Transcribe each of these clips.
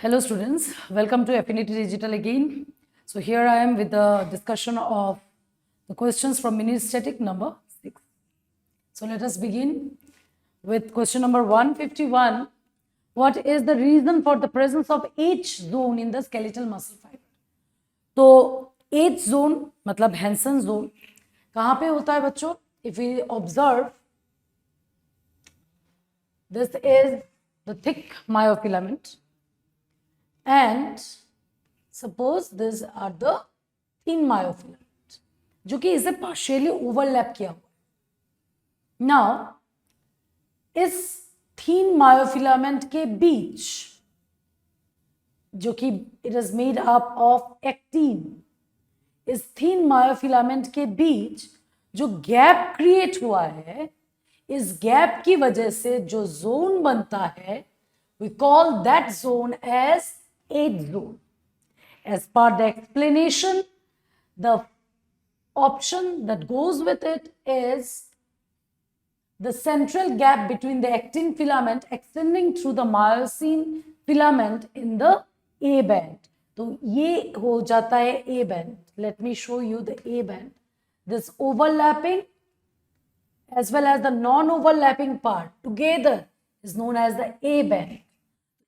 Hello students, welcome to Affinity Digital again. So here I am with the discussion of the questions from mini static number 6. So let us begin with question number 151. What is the reason for the presence of H zone in the skeletal muscle fiber? तो H zone मतलब Hansen zone कहाँ पे होता है बच्चों? If we observe, this is the thick myofilament. And suppose these are the thin myofilament जो कि इसे partially overlap किया हुआ। Now इस thin myofilament के बीच जो कि it is made up of actin, इस thin myofilament के बीच जो गैप क्रिएट हुआ है, इस गैप की वजह से जो जोन बनता है, we call that zone as H zone. As per the explanation, the option that goes with it is the central gap between the actin filament extending through the myosin filament in the A band. तो ये हो जाता है A band. Let me show you the A band. This overlapping as well as the non-overlapping part together is known as the A band.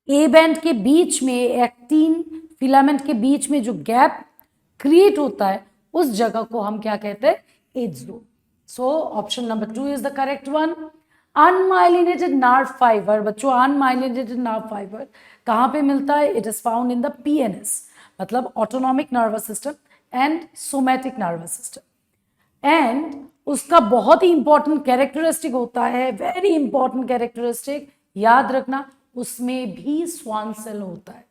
A band के बीच में actin filament के बीच में जो गैप क्रिएट होता है उस जगह को हम क्या कहते हैं? H zone. So option number 2 is the correct one. Unmyelinated nerve fiber, बच्चों unmyelinated nerve fiber कहाँ पे मिलता है? It is found in the PNS, मतलब autonomic nervous system and somatic nervous system. And उसका बहुत ही इंपॉर्टेंट कैरेक्टरिस्टिक होता है, वेरी इंपॉर्टेंट कैरेक्टरिस्टिक, याद रखना, उसमें भी स्वान सेल होता है.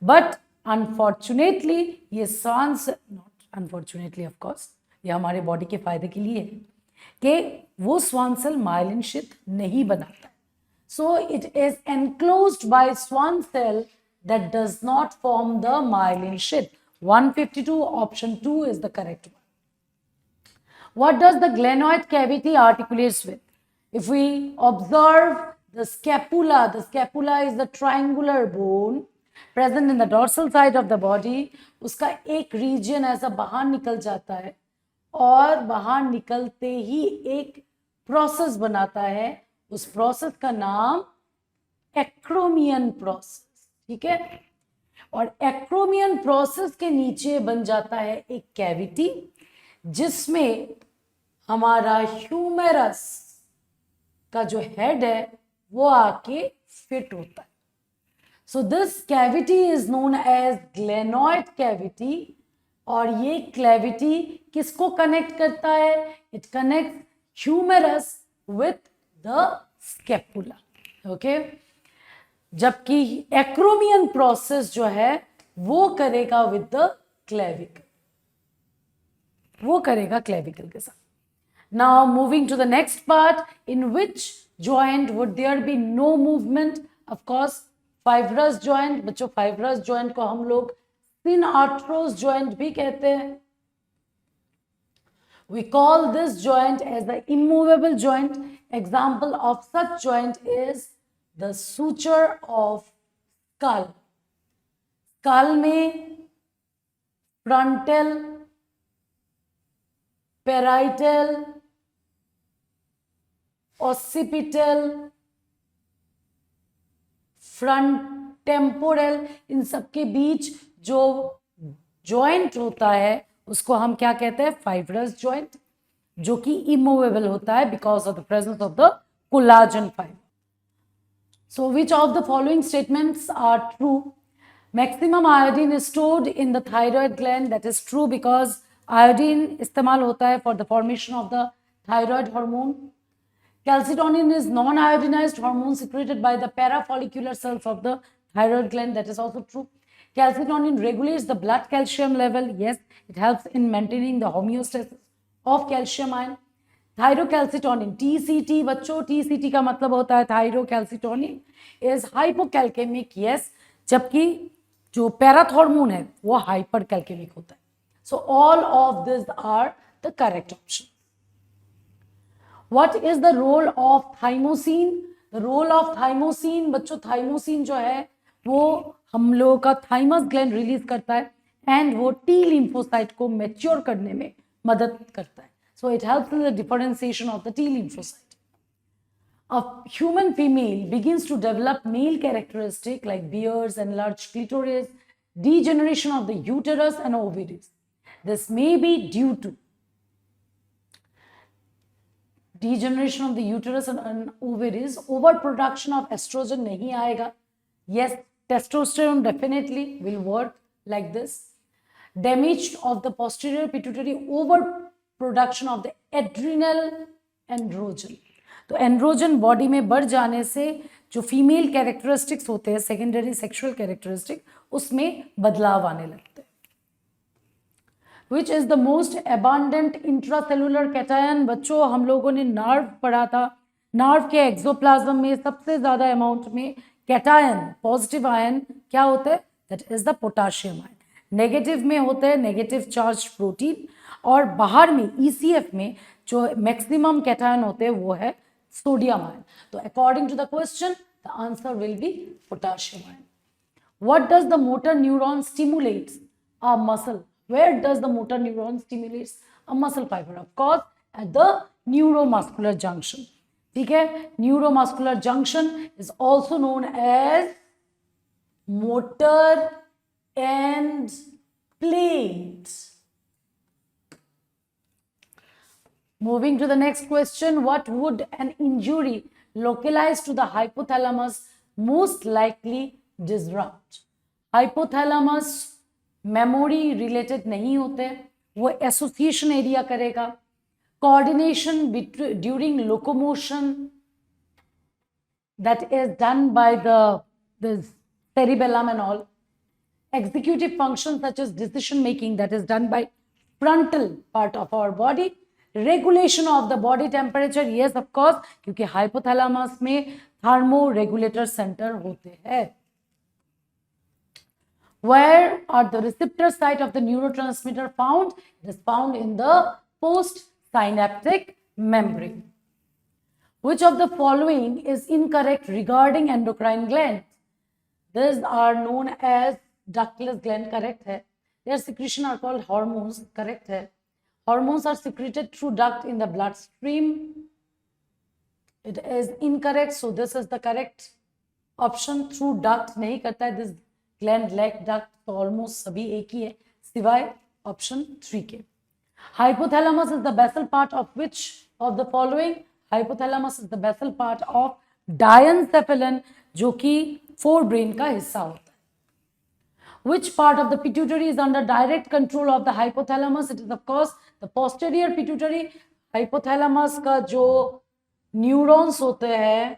बट अनफॉर्चुनेटली ये Schwann cell, not unfortunately of course, ये हमारे बॉडी के फायदे के लिए है कि वो स्वान सेल माइलिन शीथ नहीं बनाता है. So it is enclosed by Schwann cell that does not form the myelin sheath. 152 ऑप्शन 2 is the correct one. What does the glenoid cavity articulates with? If we observe the scapula is the triangular bone present in the dorsal side of the body. उसका एक region ऐसा बाहर निकल जाता है और बाहर निकलते ही एक प्रोसेस बनाता है. उस प्रोसेस का नाम एक्रोमियन प्रोसेस, ठीक है. और एक्रोमियन प्रोसेस के नीचे बन जाता है एक कैविटी जिसमें हमारा ह्यूमेरस का जो हेड है वो आके फिट होता है. So this cavity is known as glenoid cavity. और ये कैविटी किसको कनेक्ट करता है? It connect humerus with the scapula. Okay, जबकि एक्रोमियन प्रोसेस जो है वो करेगा विद द क्लेविकल, वो करेगा क्लेविकल के साथ. Now moving to the next part, in which joint would there be no movement? Of course, fibrous joint. बच्चों fibrous joint को हम लोग synarthrous joint भी कहते हैं. We call this joint as the immovable joint. Example of such joint is the suture of skull. skull में frontal, parietal, occipital, front temporal, इन सब के बीच जो जॉइंट होता है उसको हम क्या कहते हैं? फाइब्रस जॉइंट, जो कि इमूवेबल होता है because of the presence of the collagen fibre. So which of the following statements are true? Maximum iodine is stored in the thyroid gland. That is true because iodine इस्तेमाल होता है for the formation of the thyroid hormone. Calcitonin is non-iodinized hormone secreted by the parafollicular cells of the thyroid gland. That is also true. Calcitonin regulates the blood calcium level. Yes, it helps in maintaining the homeostasis of calcium ion. Thyrocalcitonin, TCT, बच्चों TCT का मतलब होता है thyrocalcitonin is hypocalcemic. Yes, जबकि जो parathormone है वो हाइपरकैल्केमिक होता है. So all of these are the correct option. What is the role of thymosin? The role of thymosin, बच्चों thymosin जो है वो हम लोगों का थाइमस ग्लैंड रिलीज करता है एंड वो टी लिम्फोसाइट को मैच्योर करने में मदद करता है. So it helps in the differentiation of the T lymphocyte. A human female begins to develop male characteristics like beards and large clitoris, degeneration of the uterus and ovaries. This may be due to degeneration of the uterus and ovaries, overproduction of estrogen nahi aayega. Yes, testosterone definitely will work like this. Damage of the posterior pituitary, overproduction of the adrenal androgen. तो androgen body में बढ़ जाने से जो female characteristics होते हैं, secondary sexual characteristic, उसमें बदलाव आने लगते हैं. Which is the most abundant intracellular cation. बच्चों हम लोगों ने नार्व पढ़ा था. नार्व के एक्सोप्लाज्म में सबसे ज्यादा अमाउंट में कैटायन, पॉजिटिव आयन क्या होते हैं? That is the potassium ion. Negative में होते हैं नेगेटिव चार्ज प्रोटीन, और बाहर में ईसीएफ में जो मैक्सिमम कैटायन होते हैं वो है sodium ion. So according to the question, the answer will be potassium ion. What does the motor neuron stimulates? A muscle. Where does the motor neuron stimulates? A muscle fiber. Of course, at the neuromuscular junction. ठीक है? Neuromuscular junction is also known as motor end plate. Moving to the next question, what would an injury localized to the hypothalamus most likely disrupt? Hypothalamus memory related नहीं होते, वो association area करेगा. Coordination during locomotion, that is done by the cerebellum and all. Executive functions such as decision making, that is done by frontal part of our body. Regulation of the body temperature, yes of course, क्योंकि hypothalamus में thermo regulator centre होते हैं. Where are the receptor site of the neurotransmitter found? It is found in the post synaptic membrane. Which of the following is incorrect regarding endocrine glands? These are known as ductless gland, correct है. Their secretion are called hormones, correct है. Hormones are secreted through duct in the bloodstream. It is incorrect, so this is the correct option. Through duct नहीं करता है, this gland lack duct, तो almost सभी एक ही है सिवाय option 3 के. Hypothalamus is the basal part of which of the following? Hypothalamus is the basal part of diencephalon, जो कि forebrain का हिस्सा होता है. Which part of the pituitary is under direct control of the hypothalamus? It is of course the posterior pituitary. Hypothalamus का जो neurons होते हैं,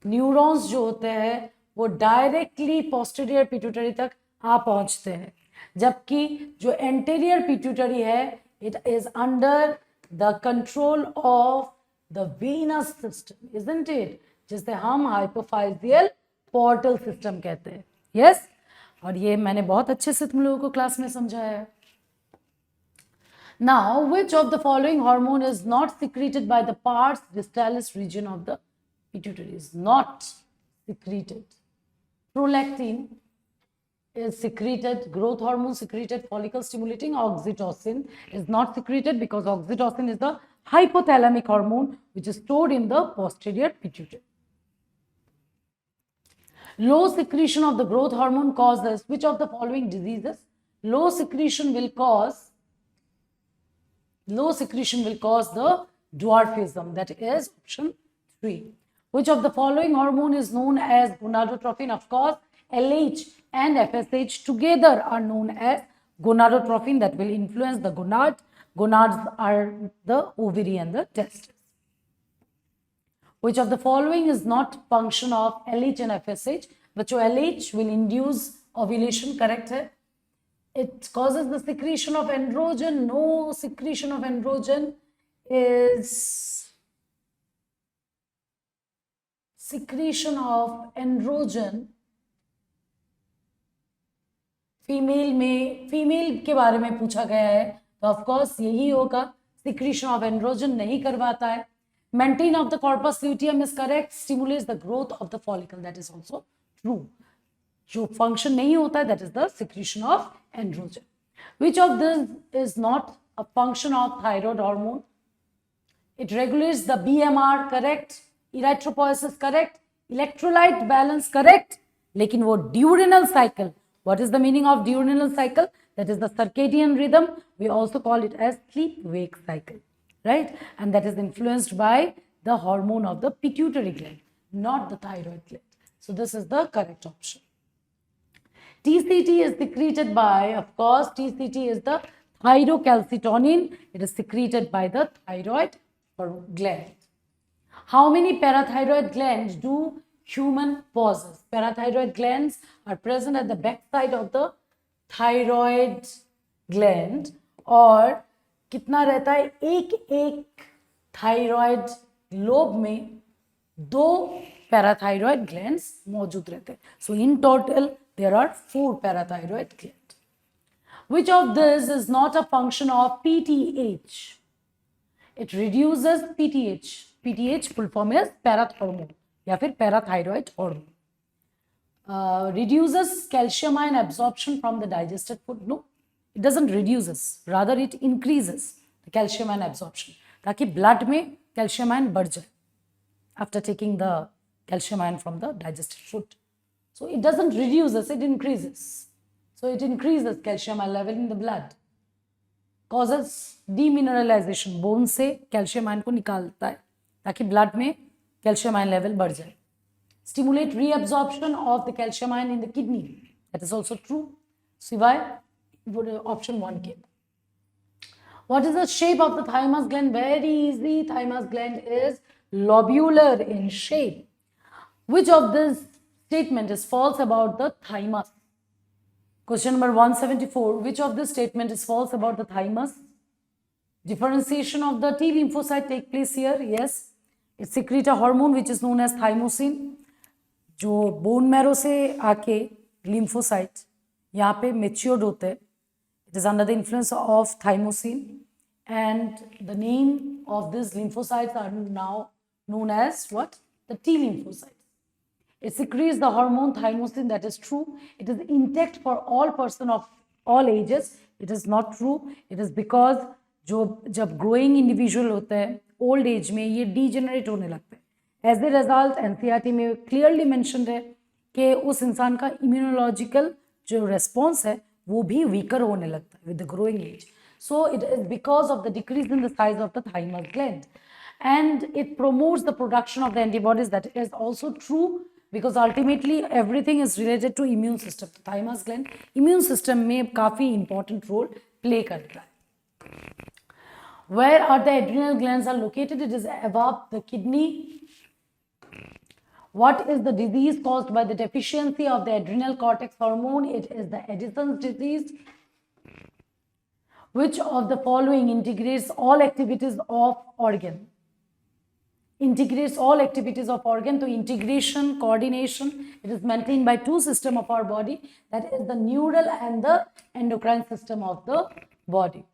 न्यूरॉन्स जो होते हैं वो डायरेक्टली पोस्टीरियर पिट्यूटरी तक आ पहुंचते हैं, जबकि जो एंटीरियर पिट्यूटरी है it is under the control of the venous system, isn't it, जिसे हम हाइपोफाइजियल पोर्टल सिस्टम कहते हैं. यस, और ये मैंने बहुत अच्छे से तुम लोगों को क्लास में समझाया है. Now, which of the following hormone is not secreted by the pars distalis region of the pituitary? Is not secreted. Prolactin is secreted, growth hormone secreted, follicle stimulating. Oxytocin is not secreted because oxytocin is the hypothalamic hormone which is stored in the posterior pituitary. Low secretion of the growth hormone causes which of the following diseases? Low secretion will cause the dwarfism, that is option 3. Which of the following hormone is known as gonadotrophin? Of course, LH and FSH together are known as gonadotrophin, that will influence the gonad. Gonads are the ovary and the testes. Which of the following is not function of LH and FSH? But LH will induce ovulation, correct है? It causes the secretion of androgen. No, secretion of androgen is female में, female के बारे में पूछा गया है तो of course यही होगा. secretion of androgen नहीं करवाता है. Maintain of the corpus luteum is correct. Stimulates the growth of the follicle, that is also true. जो function नहीं होता है, that is the secretion of androgen. Which of this is not a function of thyroid hormone? It regulates the BMR, correct? Erythropoiesis, correct? Electrolyte balance, correct? लेकिन वो diurnal cycle, what is the meaning of diurnal cycle? That is the circadian rhythm. We also call it as sleep-wake cycle, right? And that is influenced by the hormone of the pituitary gland, not the thyroid gland. So this is the correct option. TCT is secreted by, of course, TCT is the thyrocalcitonin. It is secreted by the thyroid gland. How many parathyroid glands do human possess? Parathyroid glands are present at the backside of the thyroid gland. और कितना रहता है? एक thyroid lobe में 2 parathyroid glands मौजूद रहते हैं. So in total there are 4 parathyroid glands. Which of this is not a function of PTH? It reduces PTH. PTH full form is parathormone या फिर parathyroid hormone. Reduces calcium ion absorption from the digested food? No, it doesn't reduces, rather it increases the calcium ion absorption ताकि blood में calcium ion बढ़ जाए after taking the calcium ion from the digested food. So it doesn't reduces, it increases. So it increases calcium ion level in the blood. Causes demineralization, bone से calcium ion को निकालता है ताकि blood में calcium ion level बढ़ जाए. Stimulate reabsorption of the calcium ion in the kidney. That is also true. सिवाय option 1 के. What is the shape of the thymus gland? Very easy. Thymus gland is lobular in shape. Which of this statement is false about the thymus? Question number 174. Which of this statement is false about the thymus? Differentiation of the T lymphocyte take place here. Yes. It secretes a hormone which is known as thymosin. जो bone marrow से आके lymphocyte यहाँ पे matured होते हैं. It is under the influence of thymosin, and the name of these lymphocytes are now known as what? The T lymphocytes. It secretes the hormone thymosin, that is true. It is intact for all person of all ages. It is not true. It is because जब growing individual होते हैं old age में ये degenerate होने लगते हैं. As a result, NCERT में clearly mentioned है कि उस इंसान का immunological जो response है वो भी weaker होने लगता है with the growing age. So it is because of the decrease in the size of the thymus gland, and it promotes the production of the antibodies. That is also true because ultimately everything is related to immune system. The thymus gland immune system में काफी important role play करता है. Where are the adrenal glands are located? It is above the kidney. What is the disease caused by the deficiency of the adrenal cortex hormone? It is the Addison's disease. Which of the following integrates all activities of organ? Integrates all activities of organ. So integration, coordination, it is maintained by 2 systems of our body. That is the neural and the endocrine system of the body.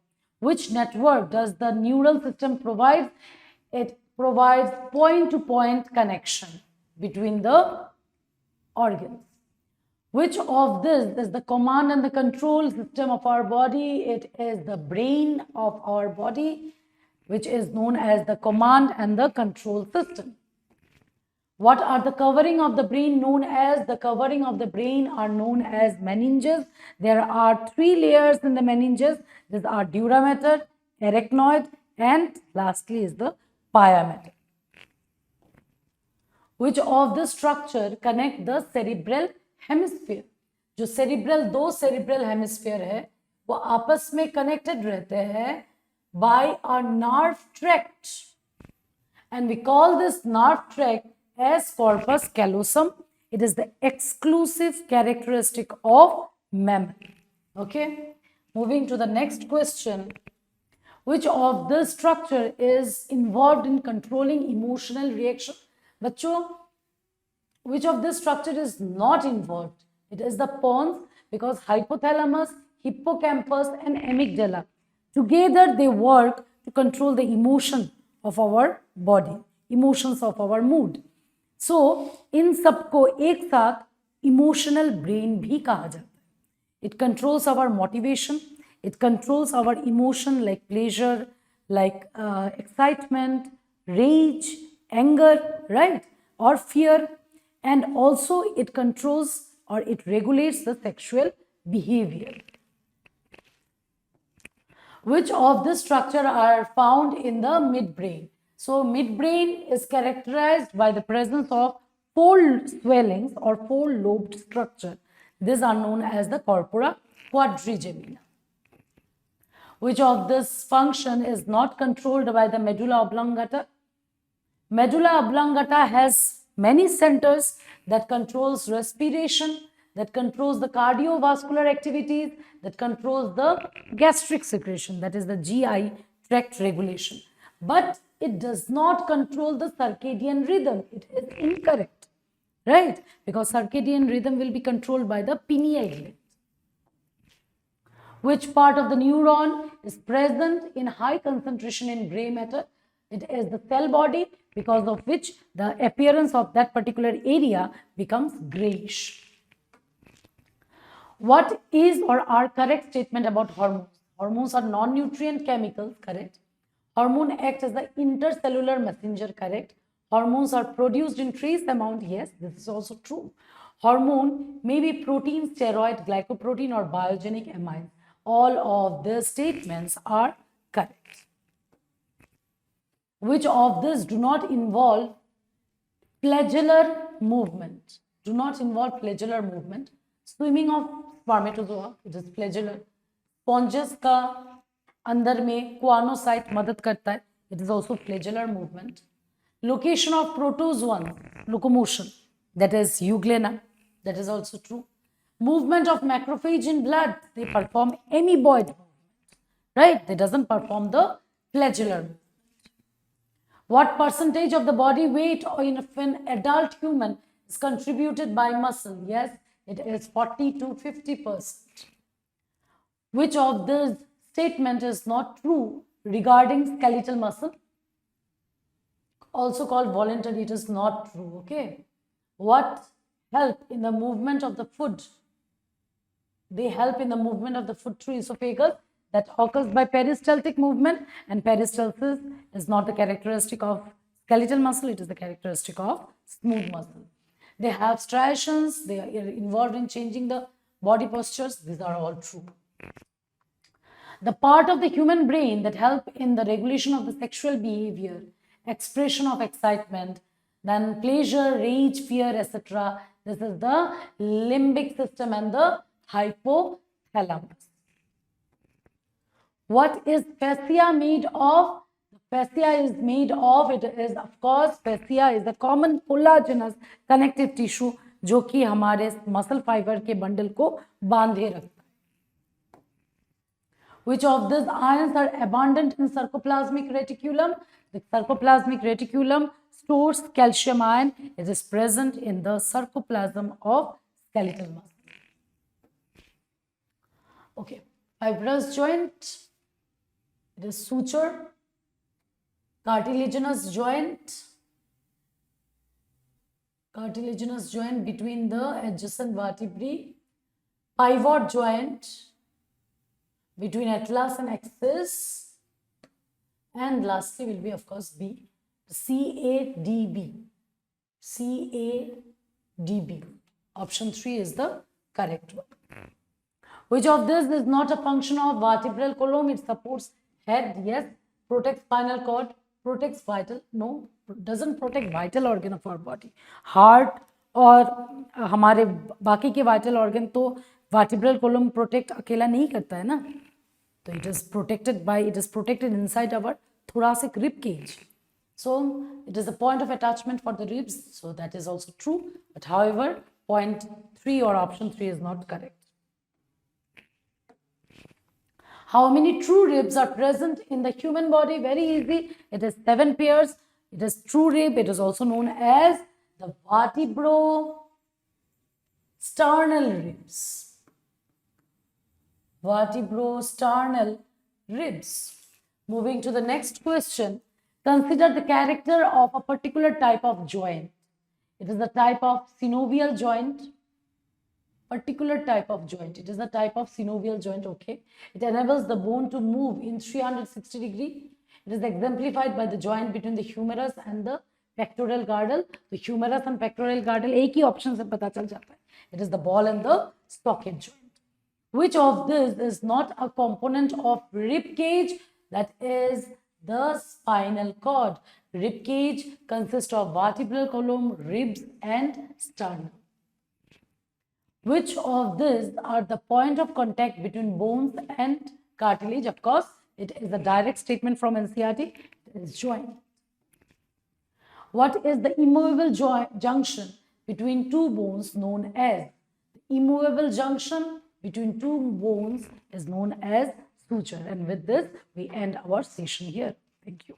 Which network does the neural system provide? It provides point-to-point connection between the organs. Which of this is the command and the control system of our body? It is the brain of our body, which is known as the command and the control system. What are the covering of the brain known as? The covering of the brain are known as meninges. There are 3 layers in the meninges. These are dura mater, arachnoid, and lastly is the pia mater. Which of the structure connect the cerebral hemisphere? जो cerebral 2 cerebral hemisphere है वो आपस में connected रहते हैं by a nerve tract, and we call this nerve tract as corpus callosum. It is the exclusive characteristic of mammal. Okay, moving to the next question. Which of the structure is involved in controlling emotional reaction? बच्चों, which of this structure is not involved? It is the pons, because hypothalamus, hippocampus, and amygdala together they work to control the emotion of our body, emotions of our mood. So इन सबको एक साथ emotional brain भी कहा जाता है. It controls our motivation, it controls our emotion like pleasure, like excitement, rage, anger, right, or fear, and also it controls or it regulates the sexual behavior. Which of this structure are found in the midbrain? So midbrain is characterized by the presence of four swellings or four lobed structure. These are known as the corpora quadrigemina. Which of this function is not controlled by the medulla oblongata? Medulla oblongata has many centers that controls respiration, that controls the cardiovascular activities, that controls the gastric secretion, that is the GI tract regulation. But it does not control the circadian rhythm. It is incorrect, right? Because circadian rhythm will be controlled by the pineal gland. Which part of the neuron is present in high concentration in gray matter? It is the cell body, because of which the appearance of that particular area becomes grayish. What is or are correct statement about hormones? Hormones are non-nutrient chemicals, correct? Hormone acts as the intercellular messenger, correct? Hormones are produced in trace amount, yes, this is also true. Hormone may be protein, steroid, glycoprotein or biogenic amines. All of these statements are correct. Which of these do not involve flagellar movement? Do not involve flagellar movement. Swimming of spermatozoa, it is flagellar. Sponges का अंदर में कोआनोसाइट मदद करता है, it is also flagellar movement. Location of protozoan, locomotion, that is euglena, that is also true. Movement of macrophage in blood, they perform amoeboid movement, right? They doesn't perform the flagellar movement. What percentage of the body weight in an adult human is contributed by muscle? Yes, it is 40 to 50%. Which of this statement is not true regarding skeletal muscle? Also called voluntary, it is not true, okay? What help in the movement of the foot? They help in the movement of the foot through esophagus, that occurs by peristaltic movement, and peristalsis is not the characteristic of skeletal muscle, it is the characteristic of smooth muscle. They have striations, they are involved in changing the body postures, these are all true. The part of the human brain that help in the regulation of the sexual behavior, expression of excitement, then pleasure, rage, fear, etc. This is the limbic system and the hypothalamus. What is fascia made of? Fascia is made of, it is of course, fascia is a common collagenous connective tissue जो कि हमारे muscle fibre के bundle को बांधे रखता है. Which of these ions are abundant in sarcoplasmic reticulum? The sarcoplasmic reticulum stores calcium ion. It is present in the sarcoplasm of skeletal muscle. Okay, fibrous joint. It is suture. Cartilaginous joint. Cartilaginous joint between the adjacent vertebrae. Pivot joint between atlas and axis, and lastly will be of course B, CADB. CADB. Option 3 is the correct one. Which of this is not a function of vertebral column? It supports head, yes. Protects spinal cord, protects vital, no, doesn't protect vital organ of our body. Heart और हमारे बाकी के vital organ तो vertebral column protect अकेला नहीं करता है ना, तो it is protected inside our thoracic rib cage. So it is a point of attachment for the ribs, so that is also true. But however, point 3 or option 3 is not correct. How many true ribs are present in the human body? Very easy. It is 7 pairs. It is true rib. It is also known as the vertebrosternal ribs. Vertebrosternal ribs. Moving to the next question. Consider the character of a particular type of joint. It is the type of synovial joint, particular type of joint. It is a type of synovial joint, okay? It enables the bone to move in 360 degree. It is exemplified by the joint between the humerus and the pectoral girdle. The humerus and pectoral girdle एक ही option से पता चल जाता है. It is the ball and the socket joint. Which of this is not a component of rib cage? That is the spinal cord. Rib cage consists of vertebral column, ribs and sternum. Which of these are the point of contact between bones and cartilage? Of course, it is a direct statement from NCERT. It is joint. What is the immovable junction between two bones known as? The immovable junction between two bones is known as suture. And with this, we end our session here. Thank you.